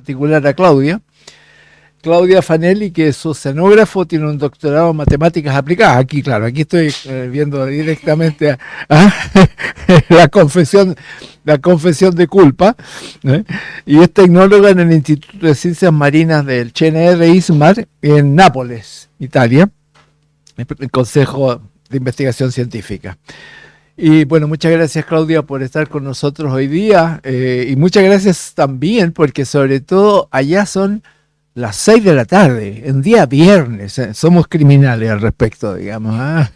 particular a Claudia. Claudia Fanelli, que es oceanógrafo, tiene un doctorado en Matemáticas Aplicadas. Aquí, claro, aquí estoy viendo directamente la confesión de culpa. ¿eh? Y es tecnóloga en el Instituto de Ciencias Marinas del CNR-ISMAR en Nápoles, Italia, el Consejo de Investigación Científica. Y bueno, muchas gracias Claudia por estar con nosotros hoy día y muchas gracias también porque sobre todo allá son las 6 de la tarde, en día viernes, somos criminales al respecto, digamos. ¿eh?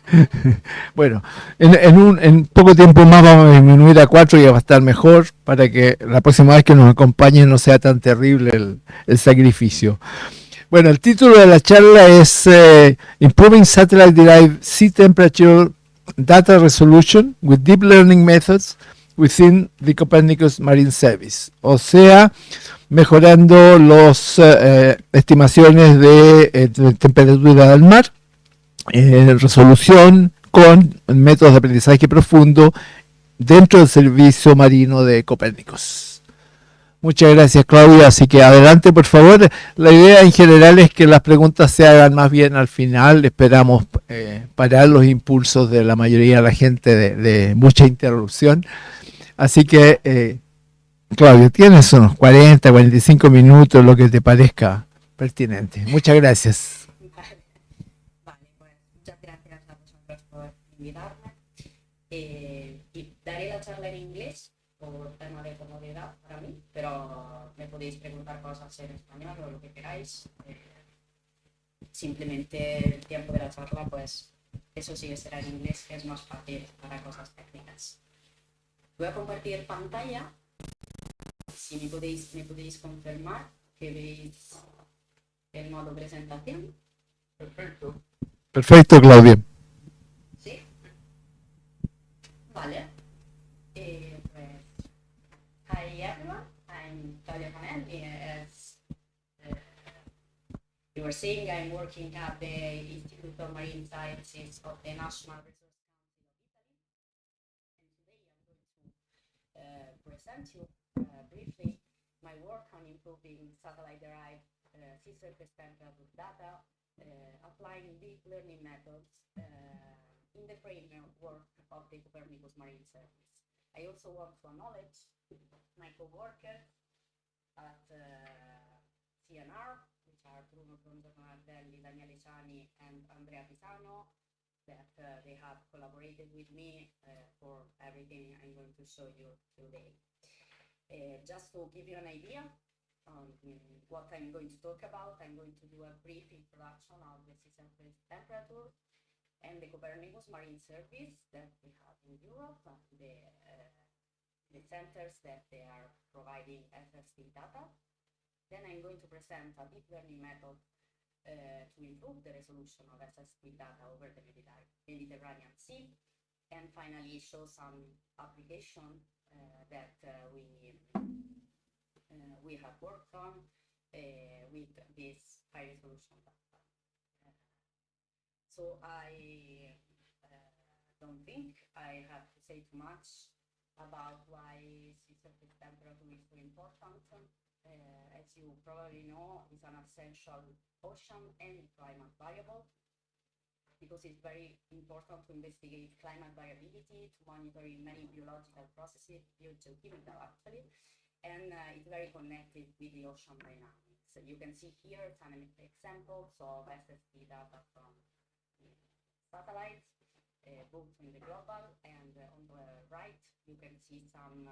Bueno, en poco tiempo más vamos a disminuir a 4 y va a estar mejor para que la próxima vez que nos acompañen no sea tan terrible el sacrificio. Bueno, el título de la charla es Improving Satellite Derived Sea Temperature Data Resolution with Deep Learning Methods within the Copernicus Marine Service. O sea, mejorando las estimaciones de temperatura del mar, resolución con métodos de aprendizaje profundo dentro del servicio marino de Copernicus. Muchas gracias Claudia, así que adelante por favor. La idea en general es que las preguntas se hagan más bien al final, esperamos parar los impulsos de la mayoría de la gente de mucha interrupción. Así que Claudia, tienes unos 40, 45 minutos, lo que te parezca pertinente. Muchas gracias. Vale, pues muchas gracias a vosotros por invitarme. Y daré la charla en inglés por tema de comodidad para mí, pero me podéis preguntar cosas en español o lo que queráis. Simplemente el tiempo de la charla, pues eso sí que será en inglés, que es más fácil para cosas técnicas. Voy a compartir pantalla. Si me podéis confirmar que veis el modo presentación. Perfecto. Perfecto, Claudia. ¿Sí? Vale. Pues, hi everyone, I'm Claudia Fanelli. As you were saying, I'm working at the Institute of Marine Sciences of the National Resource Council of Italy. And today I'm going to present you briefly my work on improving satellite-derived sea surface temperature data, applying deep learning methods in the framework of the Copernicus Marine Service. I also want to acknowledge my co-workers at CNR, which are Bruno Donzelli, Daniele Ciani, and Andrea Pisano, that they have collaborated with me for everything I'm going to show you today. Just to give you an idea on what I'm going to talk about, I'm going to do a brief introduction of the sea surface temperature and the Copernicus Marine Service that we have in Europe, the centers that they are providing SST data. Then I'm going to present a deep learning method to improve the resolution of SST data over the Mediterranean Sea, and finally show some application that we have worked on with this high resolution data. So I don't think I have to say too much about why sea surface temperature is so important. As you probably know, it's an essential ocean and climate variable, because it's very important to investigate climate variability, to monitor many biological processes, biogeochemical actually, and it's very connected with the ocean dynamics. So you can see here some examples of SST data from satellites, both in the global and on the right, you can see some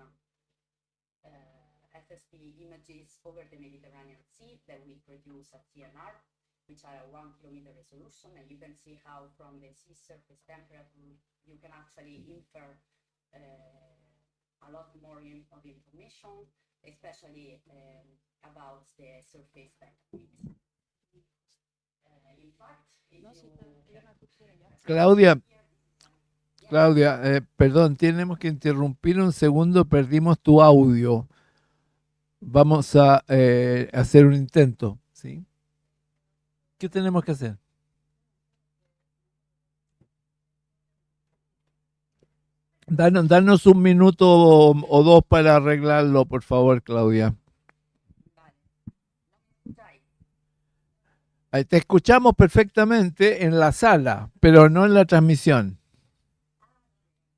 SST images over the Mediterranean Sea that we produce at CNR, which are a 1 kilometer resolution, and you can see how from the sea surface temperature you can actually infer a lot more of information, especially about the surface dynamics. In fact, if Claudia, perdón, tenemos que interrumpir un segundo, perdimos tu audio. Vamos a hacer un intento, ¿sí? ¿Qué tenemos que hacer? Danos un minuto o dos para arreglarlo, por favor, Claudia. Vale. Te escuchamos perfectamente en la sala, pero no en la transmisión.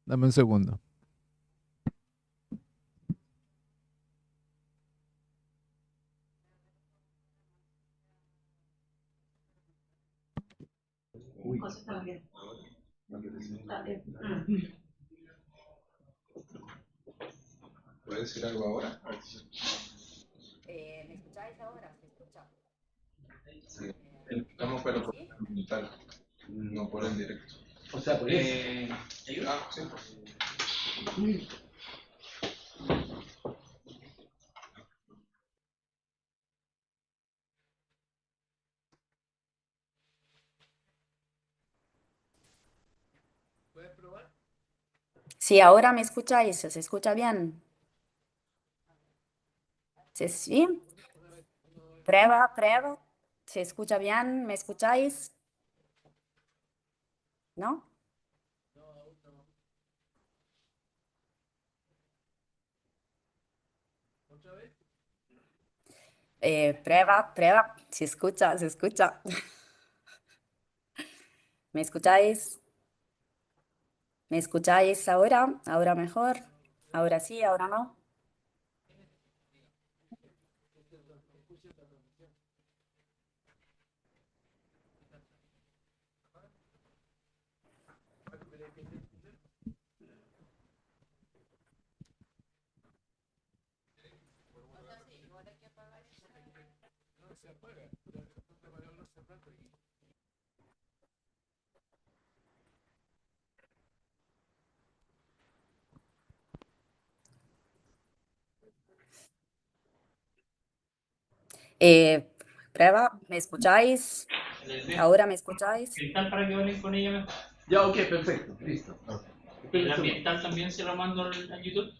Dame un segundo. Uy. ¿Puedes decir algo ahora? ¿Me escucháis ahora? ¿Se escucha? Sí. Estamos pero por ¿Sí? documental, no por el directo. O sea, por eso. Sí. ¿Puedes probar? Sí, ahora me escucháis, ¿se escucha bien? ¿Sí? Prueba, prueba. ¿Se escucha bien? ¿Me escucháis? ¿No? ¿Otra vez? Prueba, prueba. Se escucha, se escucha. ¿Me escucháis? ¿Me escucháis ahora? ¿Ahora mejor? ¿Ahora sí? ¿Ahora no? Prueba, ¿me escucháis? ¿Ahora me escucháis? Ambiental para que hablen con ella mejor. Ya, ok, perfecto, listo. El ambiental también se lo mando al YouTube.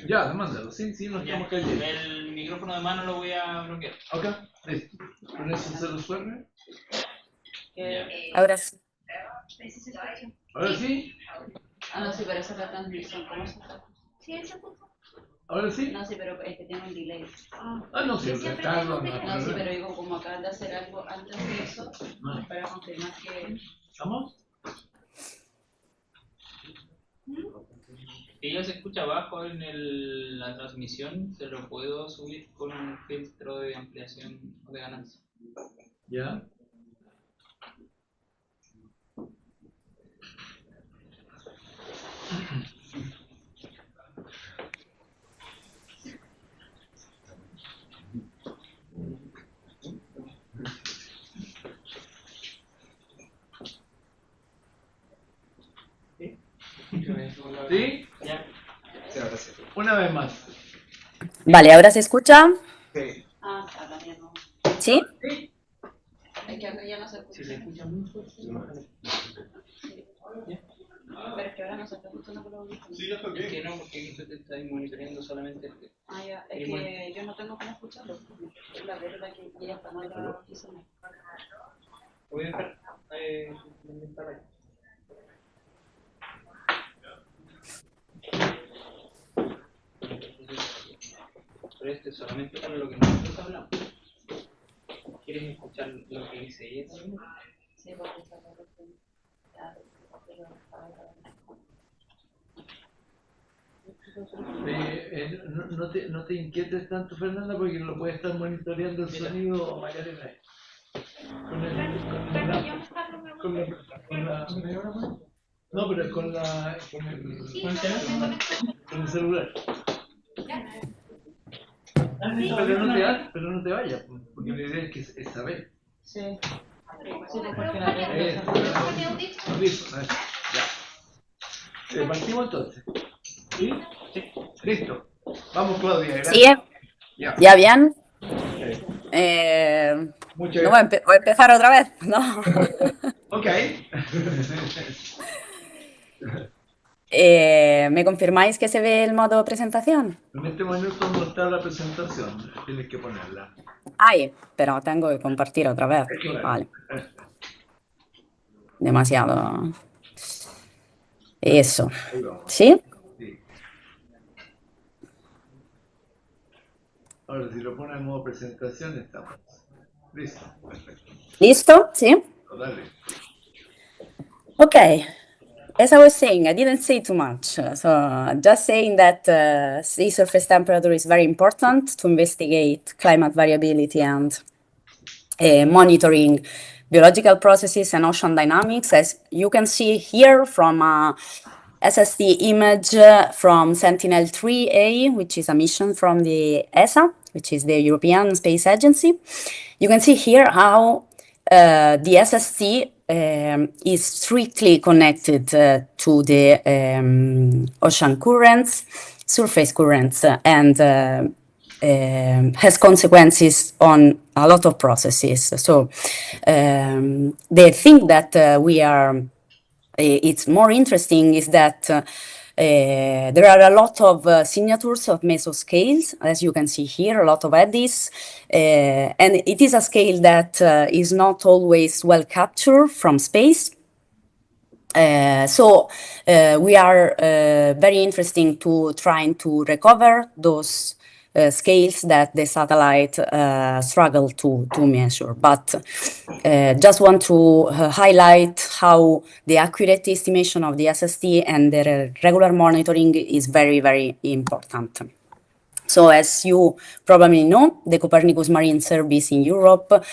Ya, mándalo, sí, sí, nos Ya, estamos cayendo. el micrófono de mano lo voy a bloquear. Ok, listo. ¿Con eso se resuelve? Ya. Ahora sí. ¿Ahora sí? Ah, no, sí, pero esa es la transmisión. ¿Cómo se está? Sí, él se puso. ¿Ahora sí? No, sí, pero es que tiene un delay. Ah, no, sí, Ricardo, No, sí, pero digo, como acaban de hacer algo antes de eso, para confirmar que... ¿Estamos? Ella se escucha abajo en la transmisión, se lo puedo subir con un filtro de ampliación de ganancia. Ya. ¿Sí? Ya. Sí, ahora sí. Una vez más. Vale, ¿ahora se escucha? Sí. Ah, acá ya no. ¿Sí? Es que acá ya no se escucha. Si se escucha muy fuerte, Pero es que ahora no se está escuchando por los audífonos. Sí, ya es toqué. que no, porque tú te estás monitoreando solamente el... Ah, ya, es que yo no tengo cómo escucharlo. Es la verdad que ella está en otra oficina. Voy a dejar donde está la... Pero este es solamente para lo que nosotros hablamos. ¿Quieres escuchar lo que dice ella también? Sí, porque está la oficina. Pero No te inquietes tanto, Fernanda, porque lo puede estar monitoreando el sonido Macarena. No, pero con el celular. Pero no te vayas, porque la idea es que es saber. sí. Sí, porque la verdad. Listo, ya. Partimos entonces. ¿Sí? Sí. Listo. Vamos, Claudia. Gracias. ¿Sí? Ya. ¿Ya bien? Muchas No voy a empezar otra vez, ¿no? Ok. ¿Me confirmáis que se ve el modo presentación? En este momento no está la presentación. Tienes que ponerla. Ay, pero tengo que compartir otra vez. Claro. Vale. Demasiado. Eso. Ahí vamos. ¿Sí? Sí. Ahora, si lo pones en modo presentación, estamos. Listo. Listo? Sì? Dale. Okay. As I was saying, I didn't say too much. So just saying that sea surface temperature is very important to investigate climate variability and monitoring biological processes and ocean dynamics. As you can see here from a SST image from Sentinel-3A, which is a mission from the ESA, which is the European Space Agency. You can see here how the SST is strictly connected to the ocean currents, surface currents, and has consequences on a lot of processes. So the thing that it's more interesting is that there are a lot of signatures of mesoscales, as you can see here, a lot of eddies, and it is a scale that is not always well captured from space. So we are very interesting to trying to recover those scales that the satellite struggle to measure. But just want to highlight how the accurate estimation of the SST and the regular monitoring is very, very important. So as you probably know, the Copernicus Marine Service in Europe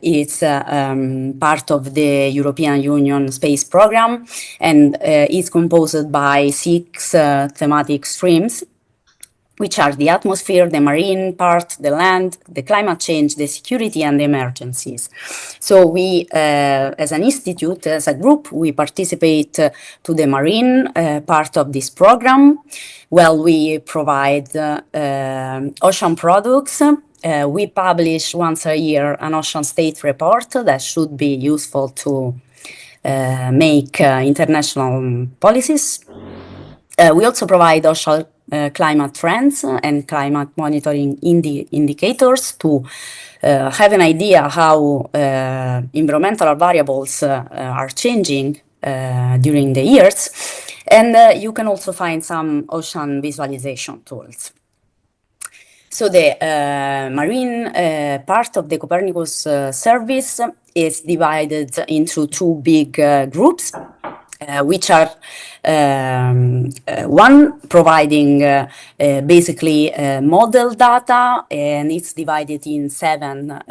is part of the European Union space program and is composed by 6 thematic streams, which are the atmosphere, the marine part, the land, the climate change, the security, and the emergencies. So we, as an institute, as a group, we participate to the marine part of this program. Well, we provide ocean products. We publish once a year an ocean state report that should be useful to make international policies. We also provide ocean climate trends and climate monitoring indicators to have an idea how environmental variables are changing during the years. And you can also find some ocean visualization tools. So the marine part of the Copernicus service is divided into 2 big groups, which are one providing basically model data, and it's divided in 7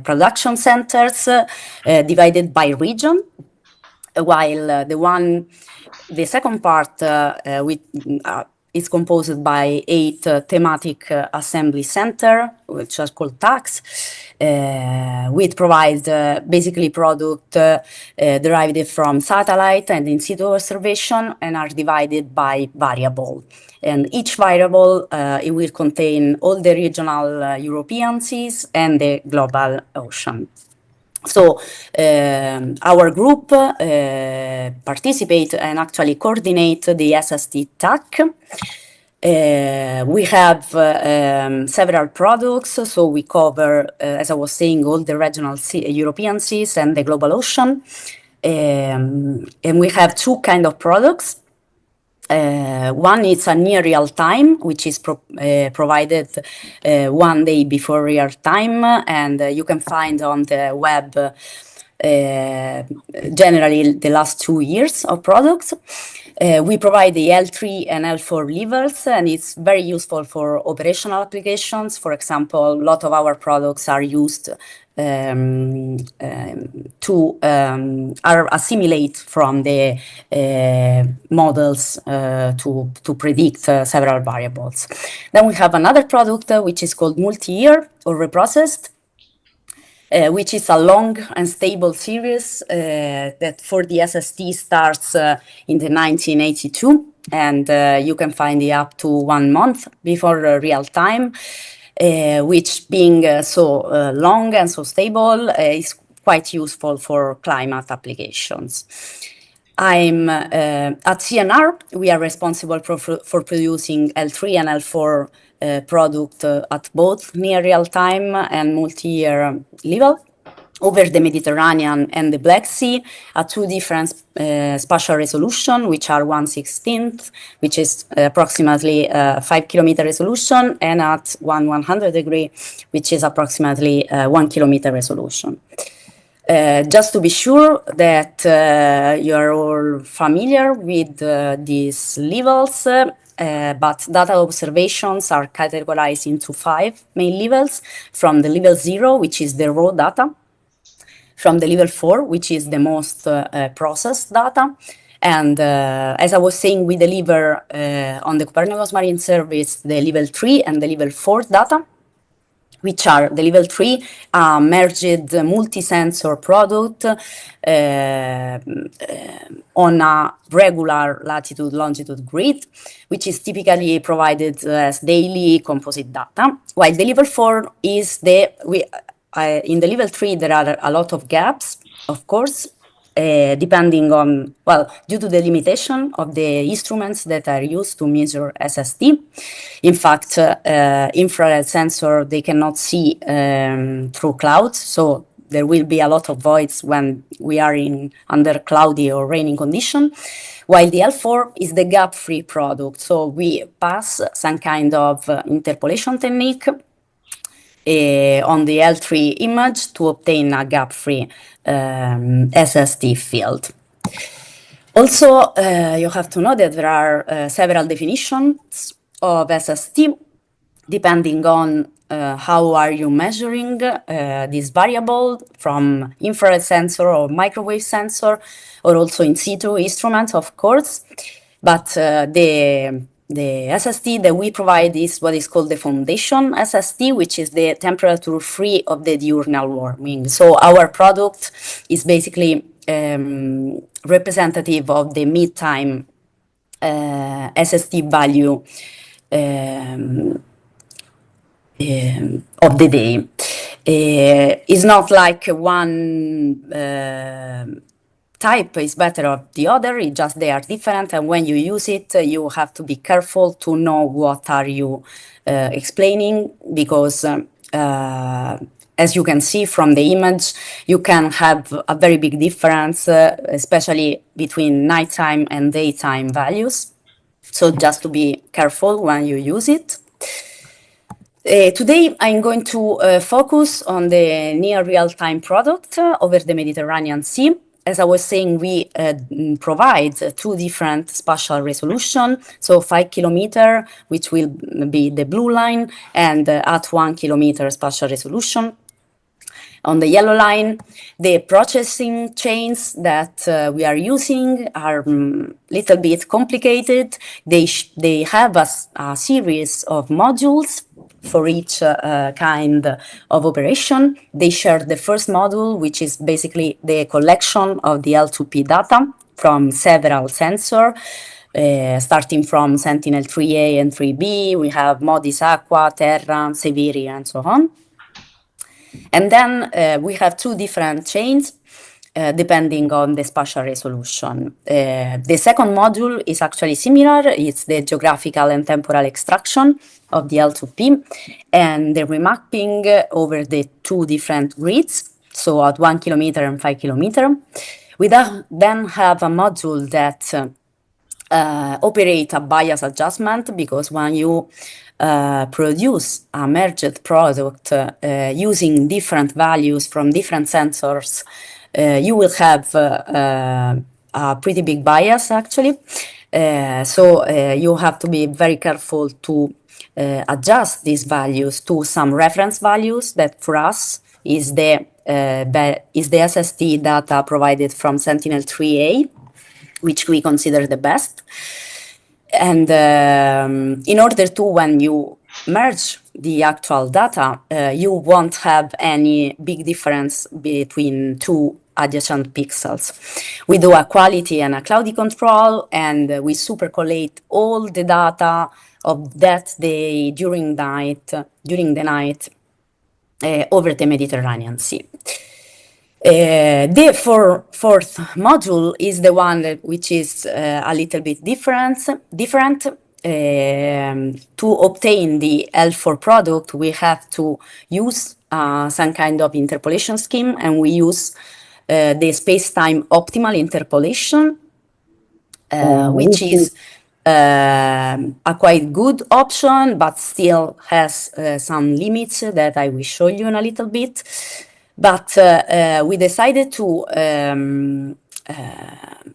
production centers divided by region, while the second part is composed by 8 thematic assembly center, which are called TACs, which provide basically product derived from satellite and in situ observation and are divided by variable. And each variable, it will contain all the regional European seas and the global ocean. So our group participate and actually coordinate the SST TAC. We have several products, so we cover, as I was saying, all the regional European seas and the global ocean. And we have 2 kind of products. One is a near real time, which is provided 1 day before real time, and you can find on the web generally the last 2 years of products. We provide the L3 and L4 levels, and it's very useful for operational applications. For example, a lot of our products are used to assimilate from the models to predict several variables. Then we have another product which is called multi-year or reprocessed, which is a long and stable series that for the SST starts in the 1982, and you can find it up to 1 month before real time. Which being so long and so stable is quite useful for climate applications. I'm at CNR, we are responsible for producing L3 and L4 product at both near real time and multi-year level. over the Mediterranean and the Black Sea at two different spatial resolution, which are 1/16, which is approximately 5 kilometer resolution, and at 1/100 degree, which is approximately 1 kilometer resolution. Just to be sure that you are all familiar with these levels, but data observations are categorized into 5 main levels, from the level 0, which is the raw data, from the level 4, which is the most processed data. And as I was saying, we deliver on the Copernicus Marine Service the level 3 and the level 4 data, which are the level 3 merged multi-sensor product on a regular latitude-longitude grid, which is typically provided as daily composite data, while the level 4 is in the level 3, there are a lot of gaps, of course, depending on, well, due to the limitation of the instruments that are used to measure SST. In fact, infrared sensor, they cannot see through clouds, so there will be a lot of voids when we are under cloudy or raining condition, while the L4 is the gap-free product. So we pass some kind of interpolation technique on the L3 image to obtain a gap-free SST field. Also, you have to know that there are several definitions of SST, depending on how are you measuring this variable, from infrared sensor or microwave sensor, or also in situ instruments, of course. But the SST that we provide is what is called the foundation SST, which is the temperature free of the diurnal warming. So our product is basically representative of the mid-time SST value of the day. It's not like one type is better or the other, it's just they are different, and when you use it, you have to be careful to know what are you explaining, because as you can see from the image, you can have a very big difference, especially between nighttime and daytime values. So just to be careful when you use it. Today, I'm going to focus on the near real-time product over the Mediterranean Sea. As I was saying, we provide two different spatial resolution, so 5 kilometer, which will be the blue line, and at 1 kilometer spatial resolution. On the yellow line, the processing chains that we are using are a little bit complicated. They have a series of modules for each kind of operation. They share the first module, which is basically the collection of the L2P data from several sensors, starting from Sentinel-3A and 3B. We have MODIS Aqua, Terra, Severi, and so on. And then we have two different chains depending on the spatial resolution. The second module is actually similar. It's the geographical and temporal extraction of the L2P and the remapping over the two different grids, so at 1 kilometer and 5 kilometer. We then have a module that operate a bias adjustment, because when you produce a merged product using different values from different sensors, you will have a pretty big bias, actually. So you have to be very careful to adjust these values to some reference values that for us is the SST data provided from Sentinel-3A, which we consider the best. And in order to, when you merge the actual data, you won't have any big difference between two adjacent pixels. We do a quality and a cloudy control, and we supercollate all the data of that day during the night over the Mediterranean Sea. The fourth module is the one which is a little bit different. To obtain the L4 product, we have to use some kind of interpolation scheme, and we use the space-time optimal interpolation, which is a quite good option, but still has some limits that I will show you in a little bit. But we decided to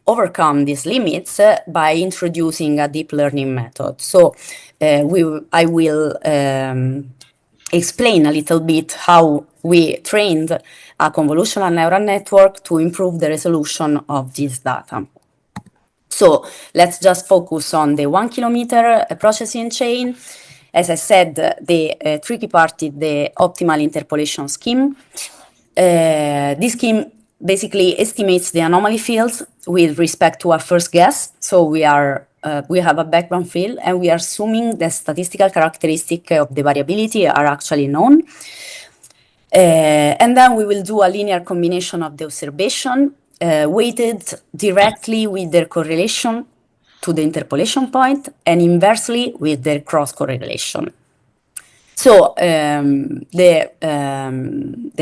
overcome these limits by introducing a deep learning method. So I will explain a little bit how we trained a convolutional neural network to improve the resolution of this data. So let's just focus on the 1 kilometer processing chain. As I said, the tricky part is the optimal interpolation scheme. This scheme basically estimates the anomaly fields with respect to our first guess. So we have a background field, and we are assuming the statistical characteristic of the variability are actually known. And then we will do a linear combination of the observation weighted directly with their correlation to the interpolation point and inversely with their cross correlation. So the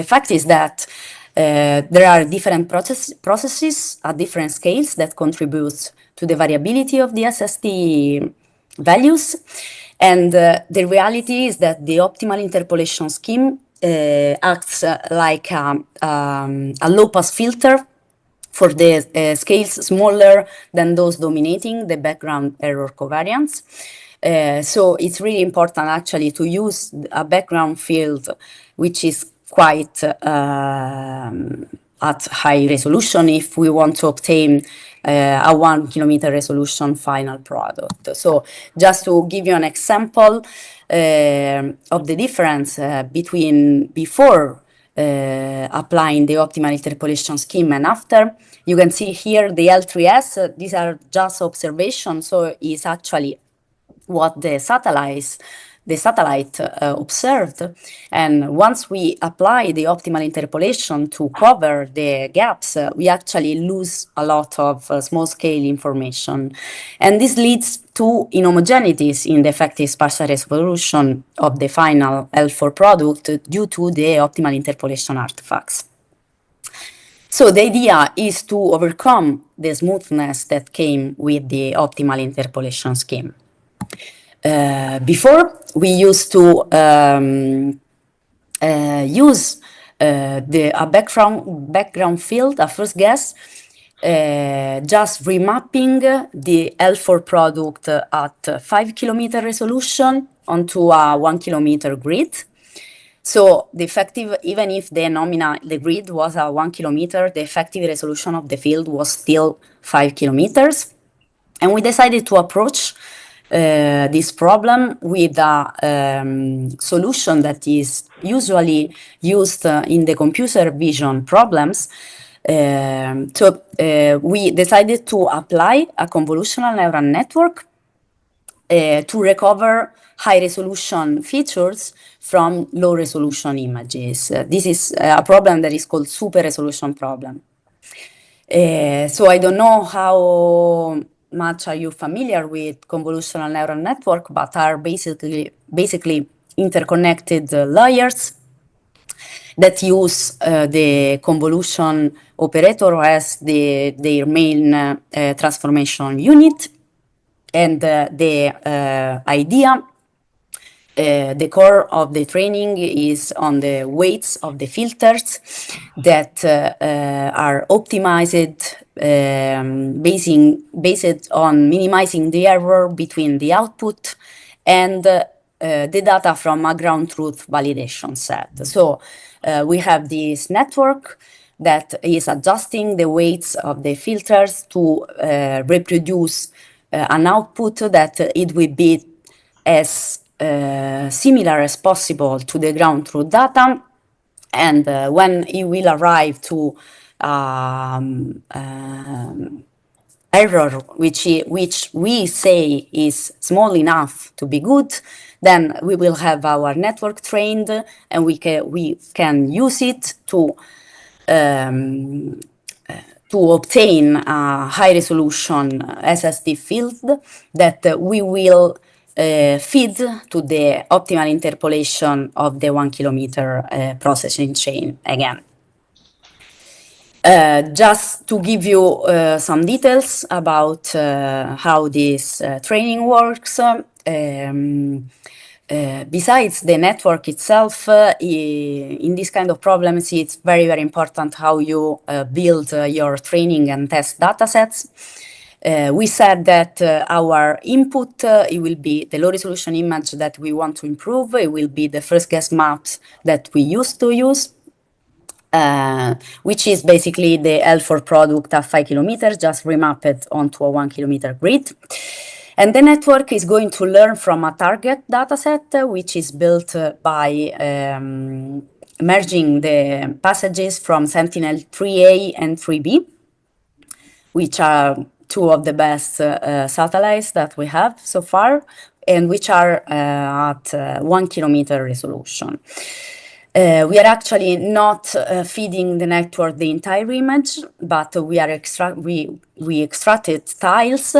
fact is that there are different processes at different scales that contribute to the variability of the SST values. And the reality is that the optimal interpolation scheme acts like a low-pass filter for the scales smaller than those dominating the background error covariance. So it's really important actually to use a background field which is quite at high resolution if we want to obtain a 1 kilometer resolution final product. So just to give you an example of the difference between before applying the optimal interpolation scheme and after, you can see here the L3S, these are just observations, so it's actually what the satellite observed. And once we apply the optimal interpolation to cover the gaps, we actually lose a lot of small-scale information. And this leads to inhomogeneities in the effective spatial resolution of the final L4 product due to the optimal interpolation artifacts. So the idea is to overcome the smoothness that came with the optimal interpolation scheme. Before, we used to use a background field, a first guess, just remapping the L4 product at 5 kilometer resolution onto a 1 kilometer grid. So the effective, even if the grid was a 1 kilometer, the effective resolution of the field was still 5 kilometers. And we decided to approach this problem with a solution that is usually used in the computer vision problems. So we decided to apply a convolutional neural network to recover high-resolution features from low-resolution images. This is a problem that is called super-resolution problem. So I don't know how much are you familiar with convolutional neural network, but are basically interconnected layers that use the convolution operator as their main transformation unit. And the idea, the core of the training is on the weights of the filters that are optimized based on minimizing the error between the output and the data from a ground truth validation set. So we have this network that is adjusting the weights of the filters to reproduce an output that it will be as similar as possible to the ground truth data. And when it will arrive to error which we say is small enough to be good, then we will have our network trained, and we can use it to obtain a high resolution SST field that we will feed to the optimal interpolation of the 1 kilometer processing chain again. Just to give you some details about how this training works, besides the network itself, in this kind of problems, it's very, very important how you build your training and test datasets. We said that our input, it will be the low resolution image that we want to improve. It will be the first guess maps that we used to use, which is basically the L4 product at 5 kilometers, just remapped onto a 1 kilometer grid. And the network is going to learn from a target dataset, which is built by merging the passages from Sentinel-3A and 3B, which are two of the best satellites that we have so far, and which are at 1 kilometer resolution. We are actually not feeding the network the entire image, but we extracted tiles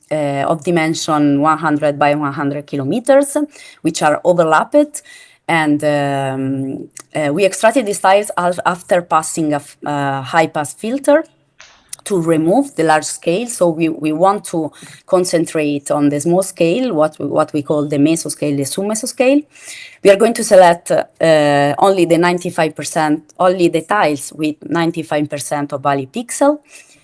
of dimension 100 by 100 kilometers, which are overlapped. And we extracted these tiles after passing a high-pass filter to remove the large scale. So we want to concentrate on the small scale, what we call the mesoscale, the sub-mesoscale. We are going to select only the 95%, only the tiles with 95% of value pixel.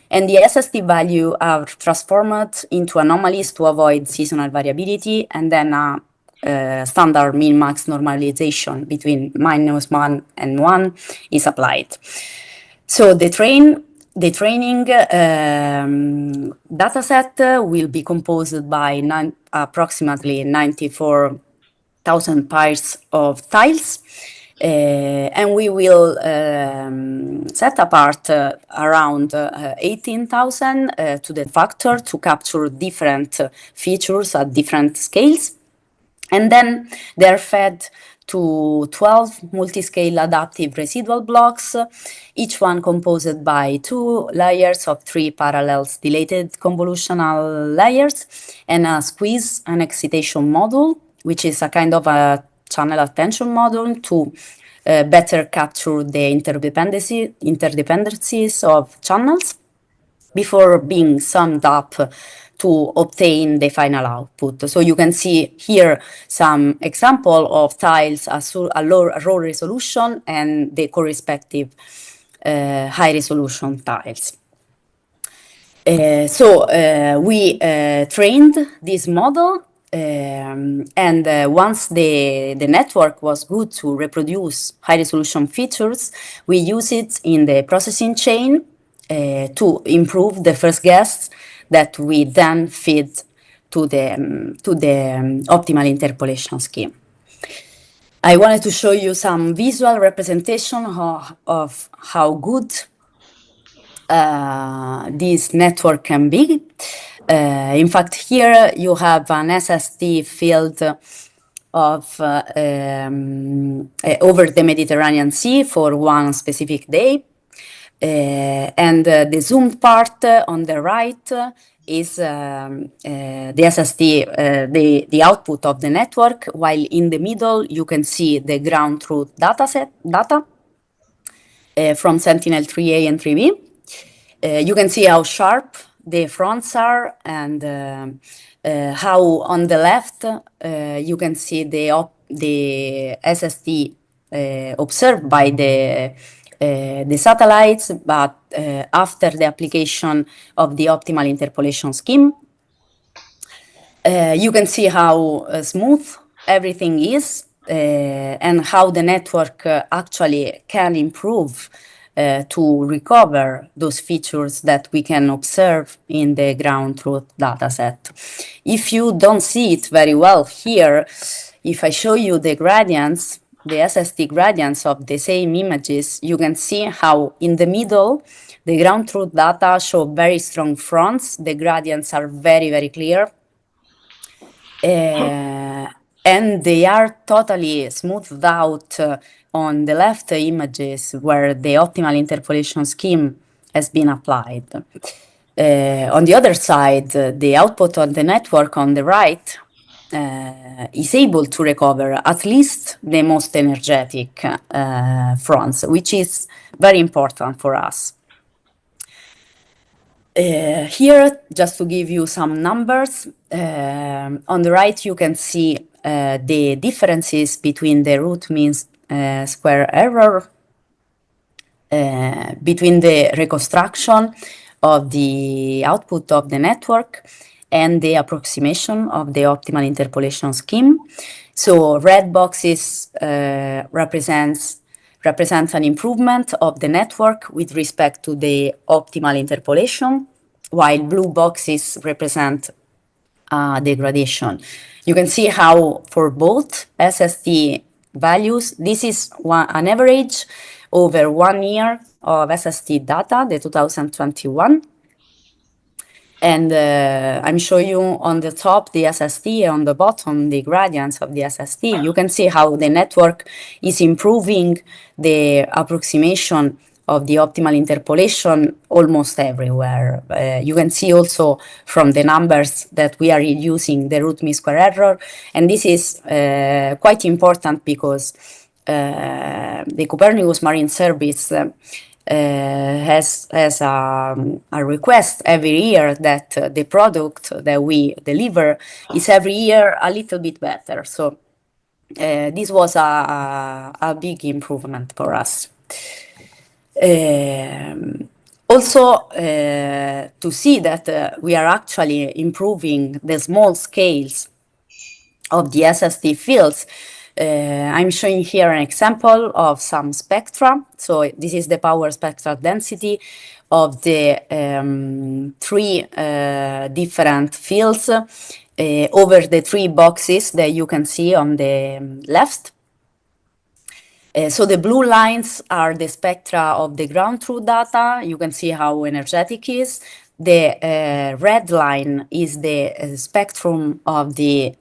And the SST value are transformed into anomalies to avoid seasonal variability, and then a standard min-max normalization between -1 and 1 is applied. So the training dataset will be composed by approximately 94,000 pairs of tiles. And we will set apart around 18,000 to the factor to capture different features at different scales. And then they're fed to 12 multi-scale adaptive residual blocks, each one composed by 2 layers of 3 parallel dilated convolutional layers, and a squeeze and excitation module, which is a kind of a channel attention module to better capture the interdependencies of channels before being summed up to obtain the final output. So you can see here some example of tiles at low resolution and the correspective high resolution tiles. We trained this model, and once the network was good to reproduce high resolution features, we use it in the processing chain to improve the first guess that we then feed to the optimal interpolation scheme. I wanted to show you some visual representation of how good this network can be. In fact, here you have an SST field of over the Mediterranean Sea for one specific day. And the zoomed part on the right is the SST, the output of the network, while in the middle you can see the ground truth data from Sentinel-3A and 3B. You can see how sharp the fronts are, and how on the left you can see the SST observed by the satellites, but after the application of the optimal interpolation scheme. You can see how smooth everything is, and how the network actually can improve to recover those features that we can observe in the ground truth dataset. If you don't see it very well here, if I show you the gradients, the SST gradients of the same images, you can see how in the middle, the ground truth data show very strong fronts. The gradients are very, very clear. And they are totally smoothed out on the left images where the optimal interpolation scheme has been applied. On the other side, the output on the network on the right is able to recover at least the most energetic fronts, which is very important for us. Here, just to give you some numbers, on the right you can see the differences between the root mean square error between the reconstruction of the output of the network and the approximation of the optimal interpolation scheme. So red boxes represent an improvement of the network with respect to the optimal interpolation, while blue boxes represent degradation. You can see how for both SST values, this is an average over 1 year of SST data, the 2021. And I'm showing you on the top the SST, on the bottom the gradients of the SST. You can see how the network is improving the approximation of the optimal interpolation almost everywhere. You can see also from the numbers that we are reducing the root mean square error, and this is quite important because the Copernicus Marine Service has a request every year that the product that we deliver is every year a little bit better. So this was a big improvement for us. Also, to see that we are actually improving the small scales of the SST fields, I'm showing here an example of some spectra. So this is the power spectral density of the 3 different fields over the 3 boxes that you can see on the left. So the blue lines are the spectra of the ground truth data. You can see how energetic it is. The red line is the spectrum of the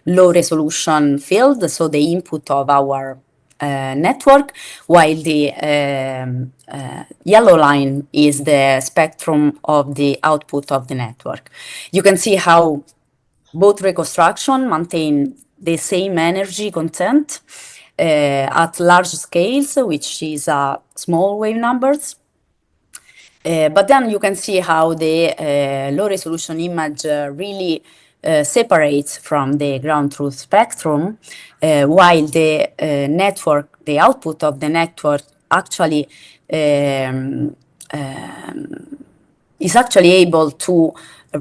low resolution field, so the input of our network, while the yellow line is the spectrum of the output of the network. You can see how both reconstruction maintain the same energy content at large scales, which is small wave numbers. But then you can see how the low resolution image really separates from the ground truth spectrum, while the network, the output of the network actually is actually able to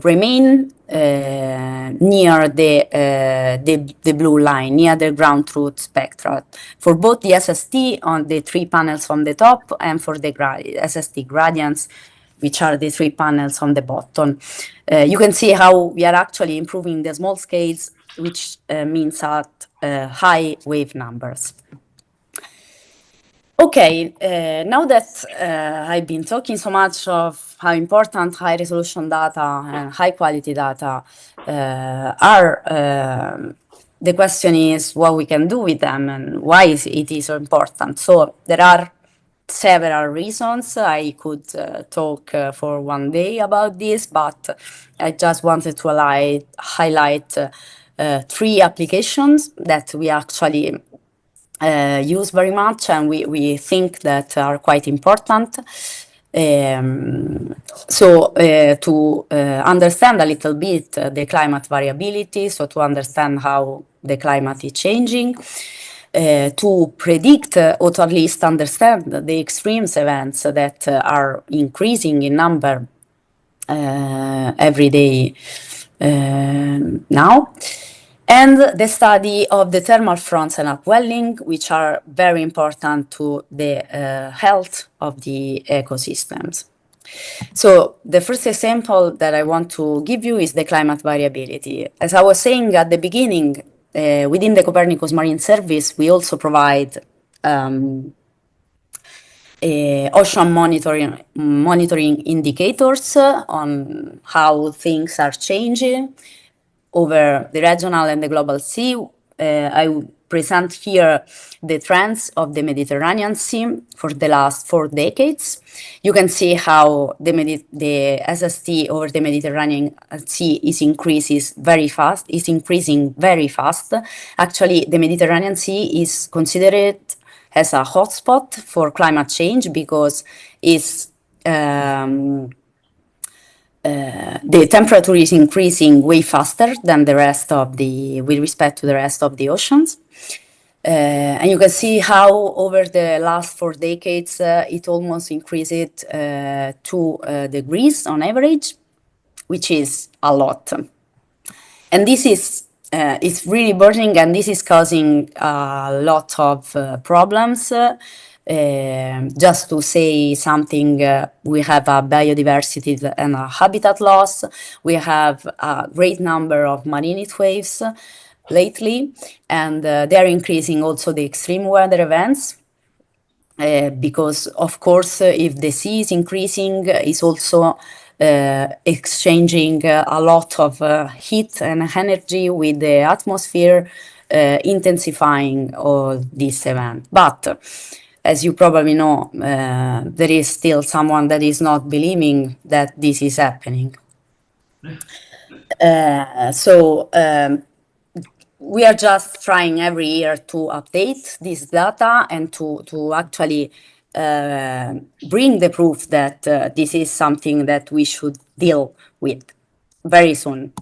remain near the blue line, near the ground truth spectra, for both the SST on the 3 panels on the top and for the SST gradients, which are the 3 panels on the bottom. You can see how we are actually improving the small scales, which means at high wave numbers. Okay, now that I've been talking so much of how important high resolution data and high quality data are, the question is what we can do with them and why it is so important. So there are several reasons. I could talk for one day about this, but I just wanted to highlight 3 applications that we actually use very much and we think that are quite important. So to understand a little bit the climate variability, so to understand how the climate is changing, to predict or to at least understand the extreme events that are increasing in number every day now. And the study of the thermal fronts and upwelling, which are very important to the health of the ecosystems. So the first example that I want to give you is the climate variability. As I was saying at the beginning, within the Copernicus Marine Service, we also provide ocean monitoring indicators on how things are changing over the regional and the global sea. I present here the trends of the Mediterranean Sea for the last 4 decades. You can see how the SST over the Mediterranean Sea is increasing very fast. Actually, the Mediterranean Sea is considered as a hotspot for climate change because it's the temperature is increasing way faster than the rest of with respect to the rest of the oceans. And you can see how over the last 4 decades, it almost increased 2 degrees on average, which is a lot. And this is it's really burning, and this is causing a lot of problems. Just to say something, we have a biodiversity and a habitat loss. We have a great number of marine heat waves lately, and they are increasing also the extreme weather events. Because, of course, if the sea is increasing, it's also exchanging a lot of heat and energy with the atmosphere, intensifying all this event. But as you probably know, there is still someone that is not believing that this is happening. We are just trying every year to update this data and to actually bring the proof that this is something that we should deal with very soon.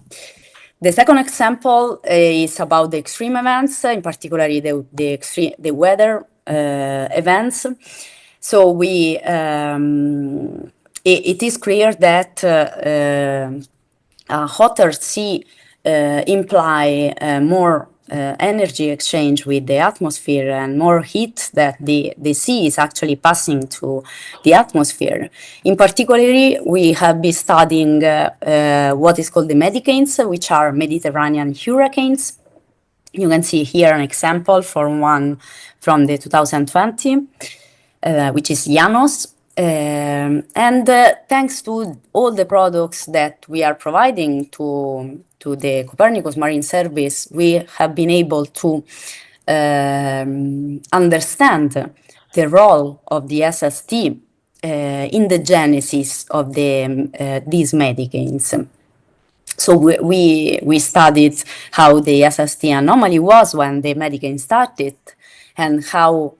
The second example is about the extreme events, in particular the weather events. So it is clear that a hotter sea imply more energy exchange with the atmosphere and more heat that the sea is actually passing to the atmosphere. In particular, we have been studying what is called the Medicanes, which are Mediterranean hurricanes. You can see here an example from one from the 2020, which is Llanos. Thanks to all the products that we are providing to the Copernicus Marine Service, we have been able to understand the role of the SST in the genesis of these medicanes. So we studied how the SST anomaly was when the medicane started, and how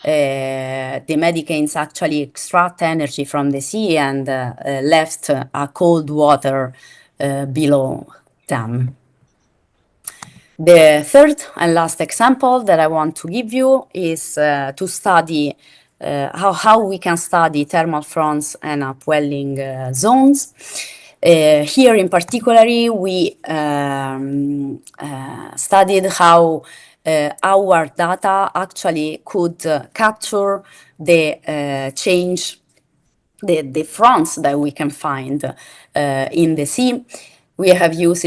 the medicanes actually extract energy from the sea and left a cold water below them. The third and last example that I want to give you is to study how we can study thermal fronts and upwelling zones. Here in particular, we studied how our data actually could capture the change, the fronts that we can find in the sea. We have used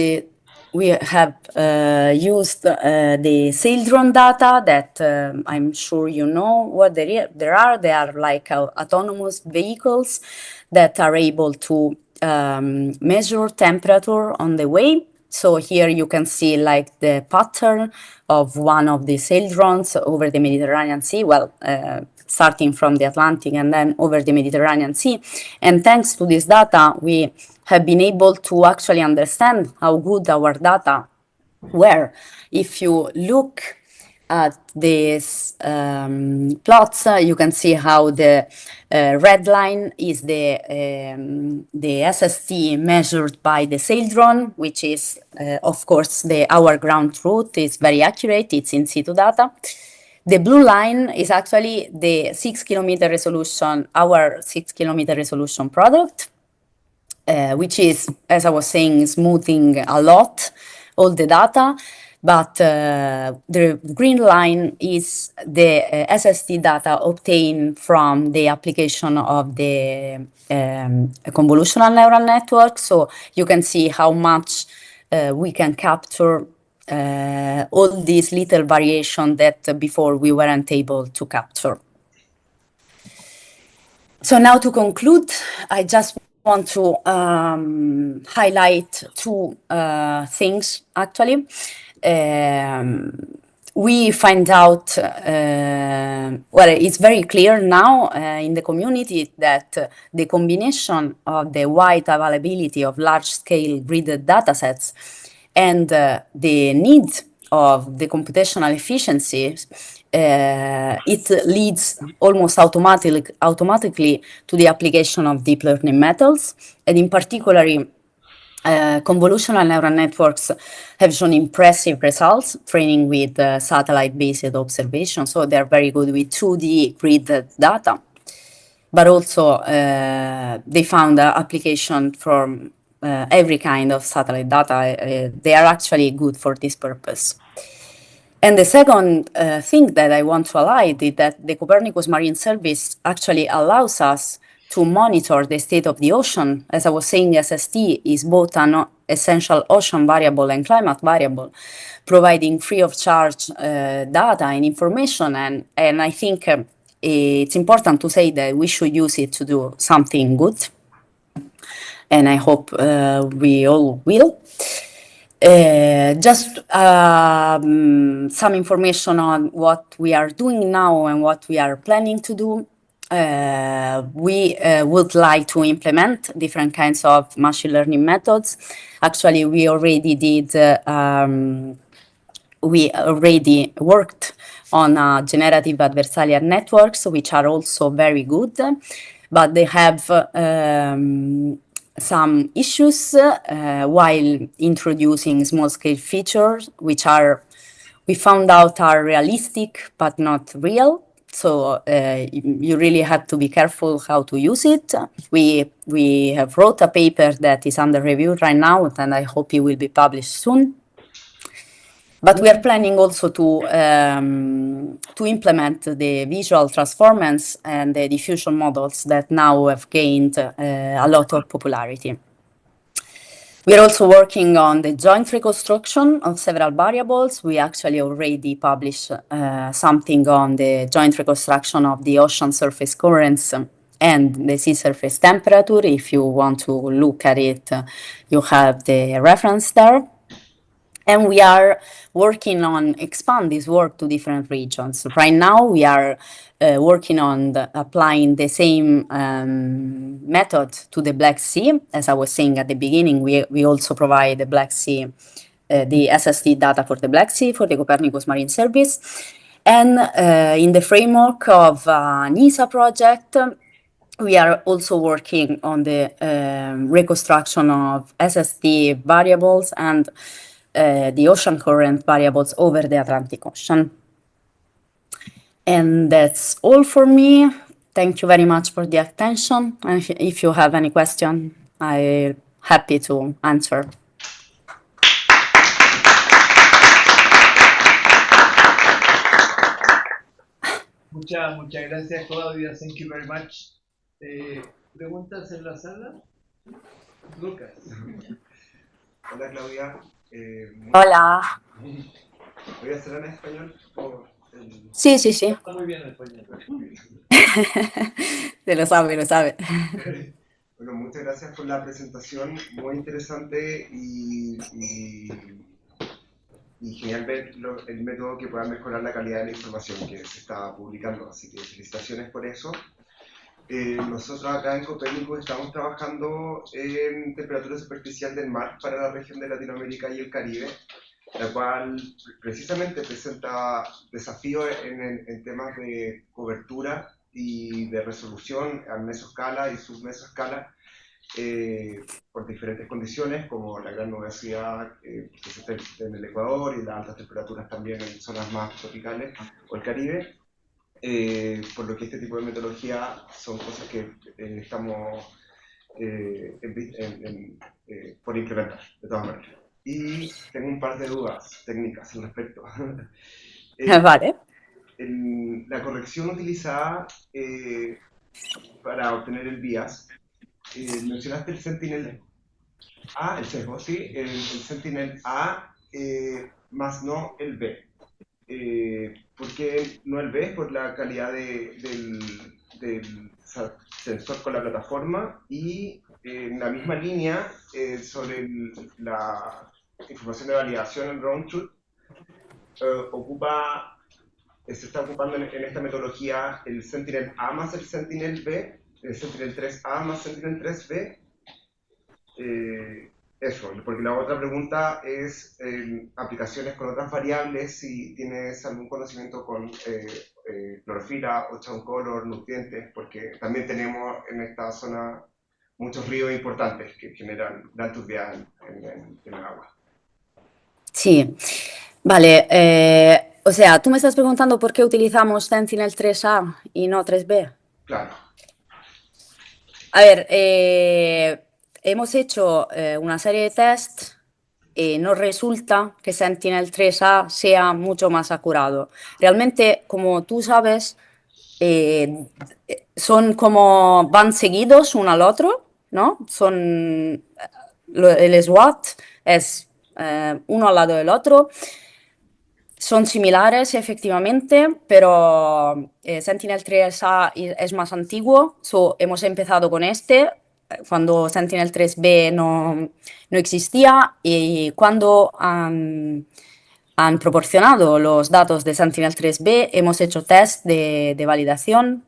the sail drone data that I'm sure you know what there are. They are like autonomous vehicles that are able to measure temperature on the way. So here you can see like the pattern of one of the sail drones over the Mediterranean Sea, starting from the Atlantic and then over the Mediterranean Sea. And thanks to this data, we have been able to actually understand how good our data were. If you look at these plots, you can see how the red line is the SST measured by the sail drone, which is, of course, our ground truth is very accurate. It's in situ data. The blue line is actually the 6 kilometer resolution, our 6 kilometer resolution product, which is, as I was saying, smoothing a lot all the data. But the green line is the SST data obtained from the application of the convolutional neural network. So you can see how much we can capture all these little variation that before we weren't able to capture. So now to conclude, I just want to highlight two things actually. we find out, well, it's very clear now in the community that the combination of the wide availability of large-scale gridded datasets and the need of the computational efficiency, it leads almost automatically to the application of deep learning methods, and in particular, convolutional neural networks have shown impressive results training with satellite-based observation, so they're very good with 2D gridded data. But also, they found application from every kind of satellite data. They are actually good for this purpose. And the second thing that I want to highlight is that the Copernicus Marine Service actually allows us to monitor the state of the ocean. As I was saying, SST is both an essential ocean variable and climate variable, providing free of charge data and information. And I think it's important to say that we should use it to do something good. And I hope we all will. Just some information on what we are doing now and what we are planning to do. We would like to implement different kinds of machine learning methods. Actually, we already worked on generative adversarial networks, which are also very good, but they have some issues while introducing small-scale features, which we found out are realistic but not real. So you really have to be careful how to use it. We have wrote a paper that is under review right now, and I hope it will be published soon. But we are planning also to implement the visual transformance and the diffusion models that now have gained a lot of popularity. We are also working on the joint reconstruction of several variables. We actually already published something on the joint reconstruction of the ocean surface currents and the sea surface temperature. If you want to look at it, you have the reference there. And we are working on expand this work to different regions. Right now, we are working on applying the same method to the Black Sea. As I was saying at the beginning, we also provide the Black Sea, the SST data for the Black Sea for the Copernicus Marine Service. And in the framework of an ESA project, we are also working on the reconstruction of SST variables and the ocean current variables over the Atlantic Ocean. And that's all for me. Thank you very much for the attention. And if you have any question, I'm happy to answer. Muchas gracias, Claudia. Thank you very much. ¿Preguntas en la sala? Lucas. Hola, Claudia. Hola. ¿Voy a hacer en español? Sí. Está muy bien en español. Se lo sabe. Bueno, muchas gracias por la presentación, muy interesante y genial ver el método que pueda mejorar la calidad de la información que se está publicando, así que felicitaciones por eso. Nosotros acá en Copernicus estamos trabajando en temperatura superficial del mar para la región de Latinoamérica y el Caribe, la cual precisamente presenta desafíos en temas de cobertura y de resolución a mesoescala y submesoescala por diferentes condiciones, como la gran nubosidad que se está en el Ecuador y las altas temperaturas también en zonas más tropicales o el Caribe. Por lo que este tipo de metodología son cosas que estamos por implementar, de todas maneras. Y tengo un par de dudas técnicas al respecto. Vale. La corrección utilizada para obtener el bias, mencionaste el Sentinel A, el sesgo, sí, el Sentinel A más no el B. ¿Por qué no el B? Por la calidad del sensor con la plataforma y en la misma línea sobre la información de validación en round truth. se está ocupando en esta metodología el Sentinel A más el Sentinel B, el Sentinel 3A más Sentinel 3B. Eso, porque la otra pregunta es aplicaciones con otras variables, si tienes algún conocimiento con clorofila, ocean color, nutrientes, porque también tenemos en esta zona muchos ríos importantes que generan gran turbidez en el agua. Sí, vale. O sea, tú me estás preguntando por qué utilizamos Sentinel 3A y no 3B. Claro. A ver, hemos hecho una serie de test y nos resulta que Sentinel 3A sea mucho más acurado. Realmente, como tú sabes, son como van seguidos uno al otro, ¿no? El SWOT es uno al lado del otro. Son similares, efectivamente, pero Sentinel 3A es más antiguo. Hemos empezado con este cuando Sentinel 3B no existía, y cuando han proporcionado los datos de Sentinel 3B, hemos hecho test de validación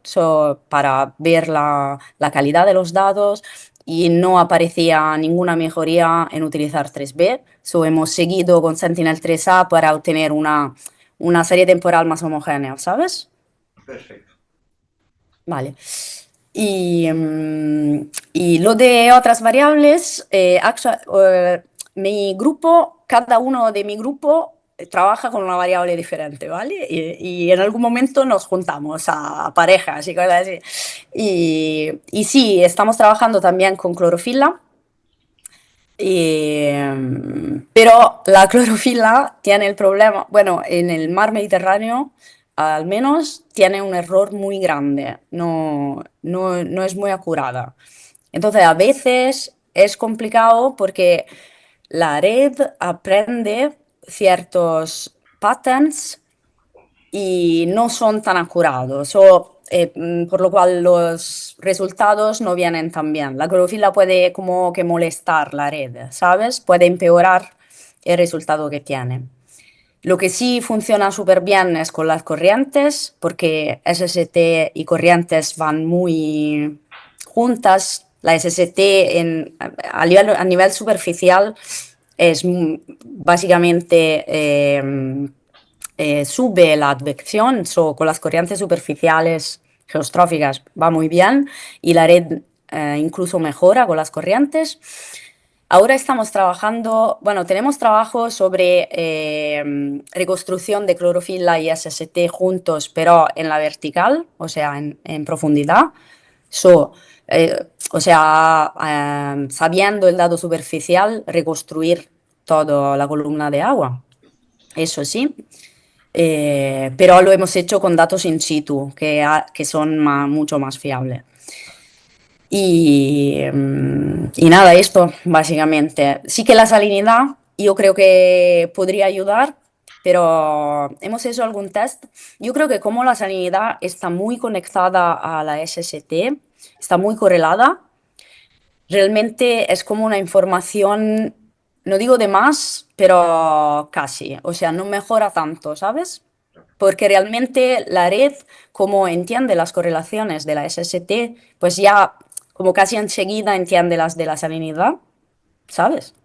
para ver la calidad de los datos, y no aparecía ninguna mejoría en utilizar 3B. Hemos seguido con Sentinel 3A para obtener una serie temporal más homogénea, ¿sabes? Perfecto. Vale. Y lo de otras variables, mi grupo, cada uno de mi grupo trabaja con una variable diferente, ¿vale? Y en algún momento nos juntamos a parejas y cosas así. Y sí, estamos trabajando también con clorofila. Pero la clorofila tiene el problema, bueno, en el mar Mediterráneo al menos tiene un error muy grande, no es muy acurada. Entonces a veces es complicado porque la red aprende ciertos patterns y no son tan acurados, por lo cual los resultados no vienen tan bien. La clorofila puede como que molestar la red, ¿sabes? Puede empeorar el resultado que tiene. Lo que sí funciona súper bien es con las corrientes, porque SST y corrientes van muy juntas. La SST a nivel superficial es básicamente sube la advección, con las corrientes superficiales geostróficas va muy bien, y la red incluso mejora con las corrientes. Ahora estamos trabajando, bueno, tenemos trabajo sobre reconstrucción de clorofila y SST juntos, pero en la vertical, o sea, en profundidad. O sea, sabiendo el dato superficial, reconstruir toda la columna de agua. Eso sí. Pero lo hemos hecho con datos in situ, que son mucho más fiables. Y nada, esto básicamente. Sí que la salinidad yo creo que podría ayudar, pero hemos hecho algún test. Yo creo que como la salinidad está muy conectada a la SST, está muy correlada, realmente es como una información, no digo de más, pero casi. O sea, no mejora tanto, ¿sabes? Porque realmente la red, como entiende las correlaciones de la SST, pues ya como casi enseguida entiende las de la salinidad, ¿sabes?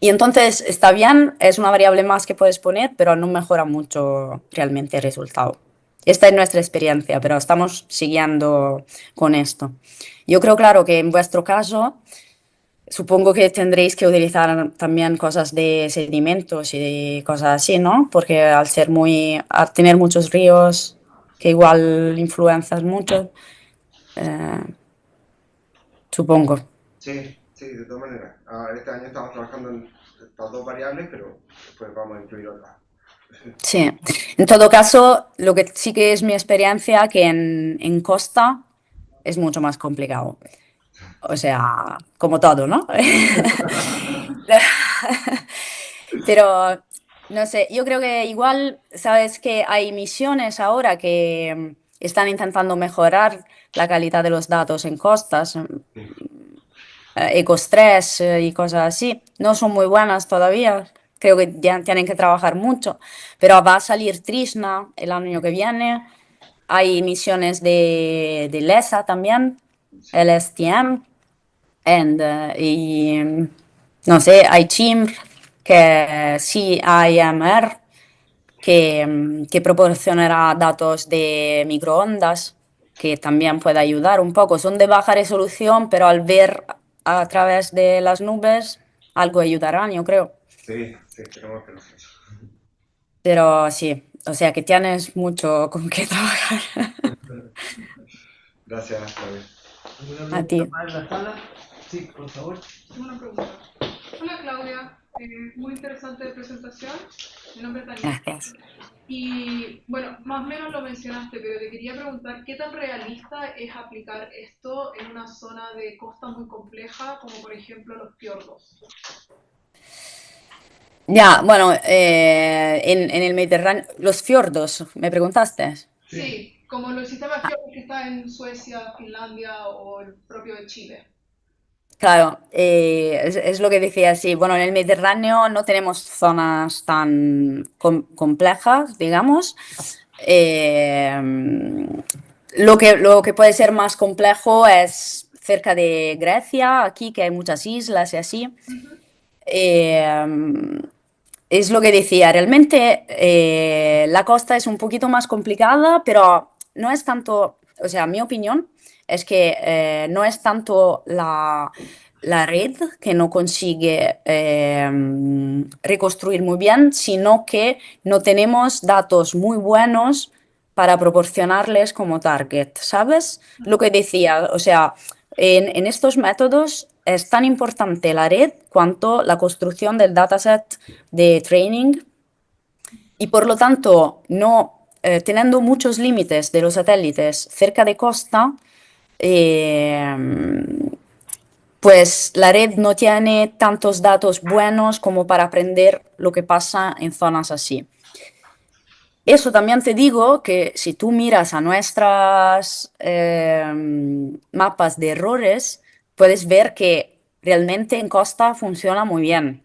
Y entonces está bien, es una variable más que puedes poner, pero no mejora mucho realmente el resultado. Esta es nuestra experiencia, pero estamos siguiendo con esto. Yo creo, claro, que en vuestro caso, supongo que tendréis que utilizar también cosas de sedimentos y cosas así, ¿no? Porque al tener muchos ríos que igual influencian mucho, eh, supongo. Sí, sí, de todas maneras. Este año estamos trabajando en estas dos variables, pero después vamos a incluir otras. Sí, en todo caso, lo que sí que es mi experiencia, que en costa es mucho más complicado. O sea, como todo, ¿no? Pero, no sé, yo creo que igual, sabes que hay misiones ahora que están intentando mejorar la calidad de los datos en costas, Ecostress y cosas así. No son muy buenas todavía, creo que ya tienen que trabajar mucho, pero va a salir Trishna el año que viene, hay misiones de esta también, el STM, y no sé, hay CHIMR, que CIMR, que proporcionará datos de microondas, que también puede ayudar un poco. Son de baja resolución, pero al ver a través de las nubes, algo ayudarán, yo creo. Sí, sí, esperemos que lo sea. Pero sí, o sea que tienes mucho con qué trabajar. Gracias, Claudia. ¿Alguna A pregunta ti. más en la sala? Sí, por favor. Tengo una pregunta. Hola Claudia, muy interesante presentación. Mi nombre es Daniel. Gracias. Y bueno, más o menos lo mencionaste, pero te quería preguntar qué tan realista es aplicar esto en una zona de costa muy compleja, como por ejemplo los fiordos. Ya, bueno, en el Mediterráneo, los fiordos, ¿me preguntaste? Sí, como los sistemas fiordos que está en Suecia, Finlandia o el propio de Chile. Claro, es lo que decía, sí. Bueno, en el Mediterráneo no tenemos zonas tan complejas, digamos. Eh, lo que puede ser más complejo es cerca de Grecia, aquí que hay muchas islas y así. Eh, es lo que decía, realmente la costa es un poquito más complicada, pero no es tanto, o sea, mi opinión es que no es tanto la red que no consigue reconstruir muy bien, sino que no tenemos datos muy buenos para proporcionarles como target, ¿sabes? Lo que decía, o sea, en estos métodos es tan importante la red cuanto la construcción del dataset de training y por lo tanto, no, teniendo muchos límites de los satélites cerca de costa, eh, pues la red no tiene tantos datos buenos como para aprender lo que pasa en zonas así. Eso también te digo que si tú miras a nuestras mapas de errores, puedes ver que realmente en costa funciona muy bien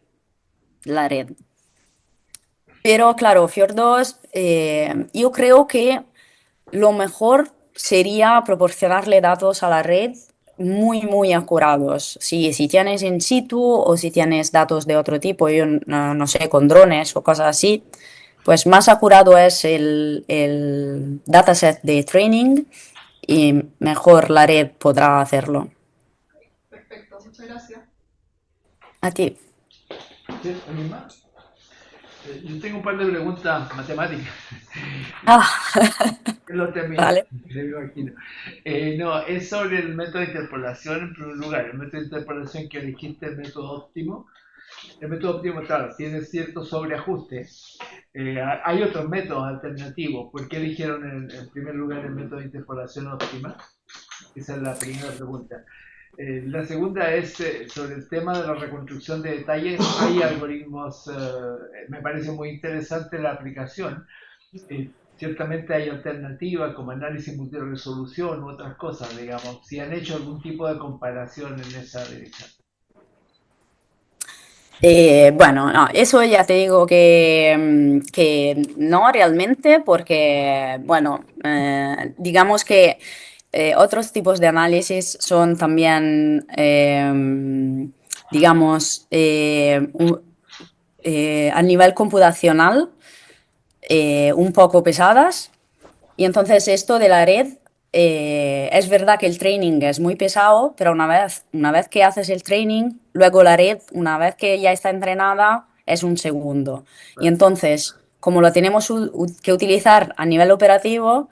la red. Pero claro, fiordos, yo creo que lo mejor sería proporcionarle datos a la red muy, muy acurados. Si tienes in situ o si tienes datos de otro tipo, yo no sé, con drones o cosas así, pues más acurado es el dataset de training y mejor la red podrá hacerlo. Perfecto, muchas gracias. A ti. ¿Sí? ¿Alguien más? Yo tengo un par de preguntas matemáticas. Ah, Lo terminé, vale. me imagino. No, es sobre el método de interpolación en primer lugar. El método de interpolación que elegiste, el método óptimo. El método óptimo, claro, tiene cierto sobreajuste. Hay otros métodos alternativos. ¿Por qué eligieron en primer lugar el método de interpolación óptima? Esa es la primera pregunta. La segunda es sobre el tema de la reconstrucción de detalles. Hay algoritmos, me parece muy interesante la aplicación. Ciertamente hay alternativas como análisis multiresolución u otras cosas, digamos. Si han hecho algún tipo de comparación en esa dirección. Bueno, no, eso ya te digo que no realmente, porque, bueno, digamos que otros tipos de análisis son también, digamos, a nivel computacional un poco pesadas. Y entonces esto de la red, es verdad que el training es muy pesado, pero una vez que haces el training, luego la red, una vez que ya está entrenada, es un segundo. Y entonces, como lo tenemos que utilizar a nivel operativo,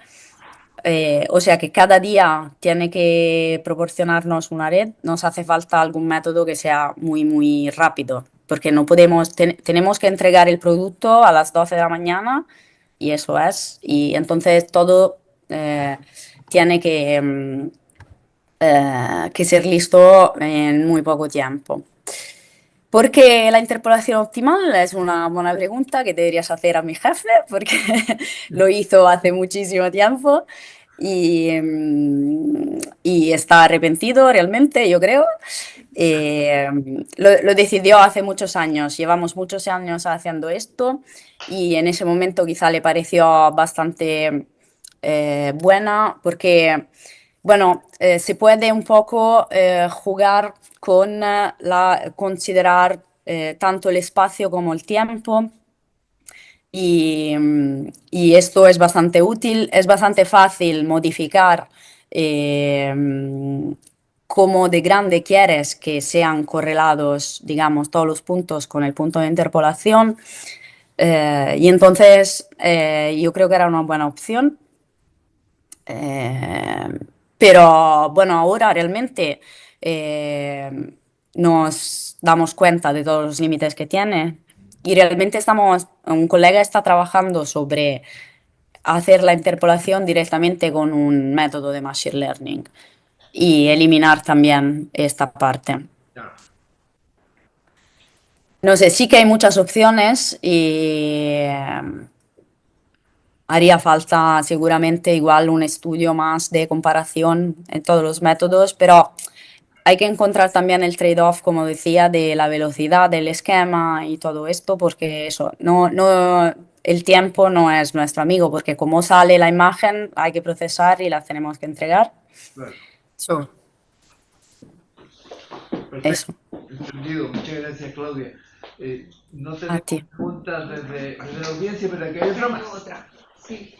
o sea que cada día tiene que proporcionarnos una red, nos hace falta algún método que sea muy, muy rápido, porque no podemos, tenemos que entregar el producto a las 12 de la mañana y eso es, y entonces todo tiene que ser listo en muy poco tiempo. ¿Por qué la interpolación optimal? Es una buena pregunta que deberías hacer a mi jefe, porque lo hizo hace muchísimo tiempo y está arrepentido realmente, yo creo. Lo decidió hace muchos años, llevamos muchos años haciendo esto y en ese momento quizá le pareció bastante buena porque, bueno, se puede un poco jugar con considerar tanto el espacio como el tiempo. Y esto es bastante útil, es bastante fácil modificar cómo de grande quieres que sean correlados, digamos, todos los puntos con el punto de interpolación. Y entonces yo creo que era una buena opción. Pero bueno, ahora realmente nos damos cuenta de todos los límites que tiene y realmente un colega está trabajando sobre hacer la interpolación directamente con un método de Machine Learning y eliminar también esta parte. No sé, sí que hay muchas opciones y haría falta seguramente igual un estudio más de comparación en todos los métodos, pero hay que encontrar también el trade-off, como decía, de la velocidad del esquema y todo esto, porque eso, el tiempo no es nuestro amigo, porque como sale la imagen hay que procesar y la tenemos que entregar. Claro. So, Perfecto. eso. Entendido. Muchas gracias, Claudia. No A tenemos ti. preguntas desde la audiencia, pero aquí hay otra más. Tengo otra. Sí.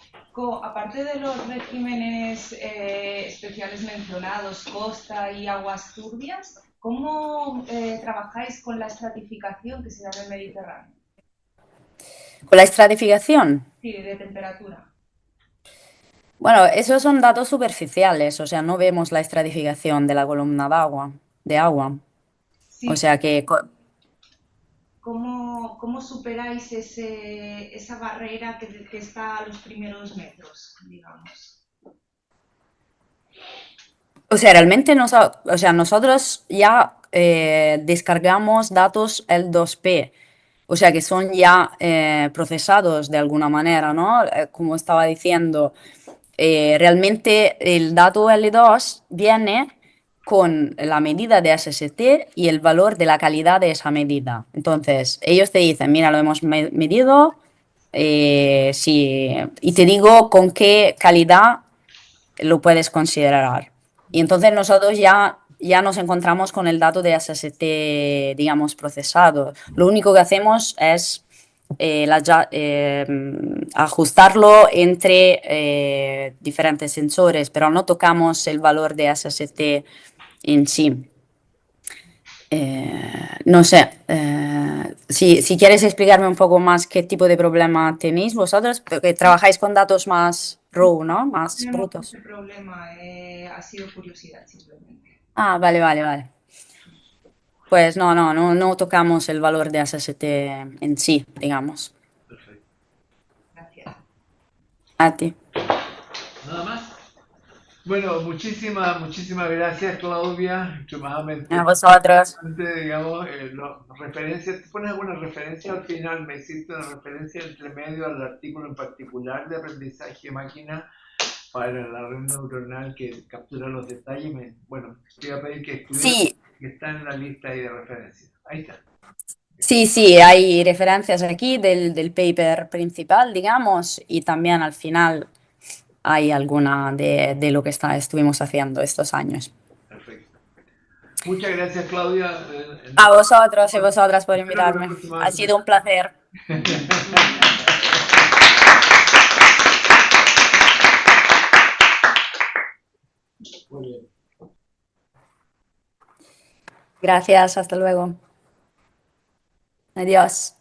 Aparte de los regímenes especiales mencionados, costa y aguas turbias, ¿cómo trabajáis con la estratificación que se da en el Mediterráneo? Con la estratificación. Sí, de temperatura. Bueno, esos son datos superficiales, o sea, no vemos la estratificación de la columna de agua. Sí. O sea que ¿Cómo superáis esa barrera que está a los primeros metros, digamos? O sea, realmente nosotros ya descargamos datos L2P, o sea que son ya procesados de alguna manera, ¿no? Como estaba diciendo, realmente el dato L2 viene con la medida de SST y el valor de la calidad de esa medida. Entonces, ellos te dicen, mira, lo hemos medido, sí, y te digo con qué calidad lo puedes considerar. Y entonces nosotros ya nos encontramos con el dato de SST, digamos, procesado. Lo único que hacemos es ajustarlo entre diferentes sensores, pero no tocamos el valor de SST en sí. No sé, si quieres explicarme un poco más qué tipo de problema tenéis vosotros, porque trabajáis con datos más raw, ¿no? Más Tenemos brutos. ese problema, ha sido curiosidad simplemente. Ah, vale. Pues no tocamos el valor de SST en sí, digamos. Perfecto. Gracias. A ti. Nada más. Bueno, muchísimas gracias, Claudia. Extremadamente A vosotros. interesante, digamos, referencias. ¿Tú pones alguna referencia al final? ¿Me hiciste una referencia entre medio al artículo en particular de aprendizaje de máquina para la red neuronal que captura los detalles? Bueno, te voy a pedir que estudies, Sí, que está en la lista ahí de referencias. Ahí está. sí, hay referencias aquí del paper principal, digamos, y también al final hay alguna de lo que estuvimos haciendo estos años. Perfecto. Muchas gracias, Claudia. A vosotros y vosotras por Espero que la invitarme. próxima Ha vez- sido un placer. Muy bien. Gracias, hasta luego. Adiós.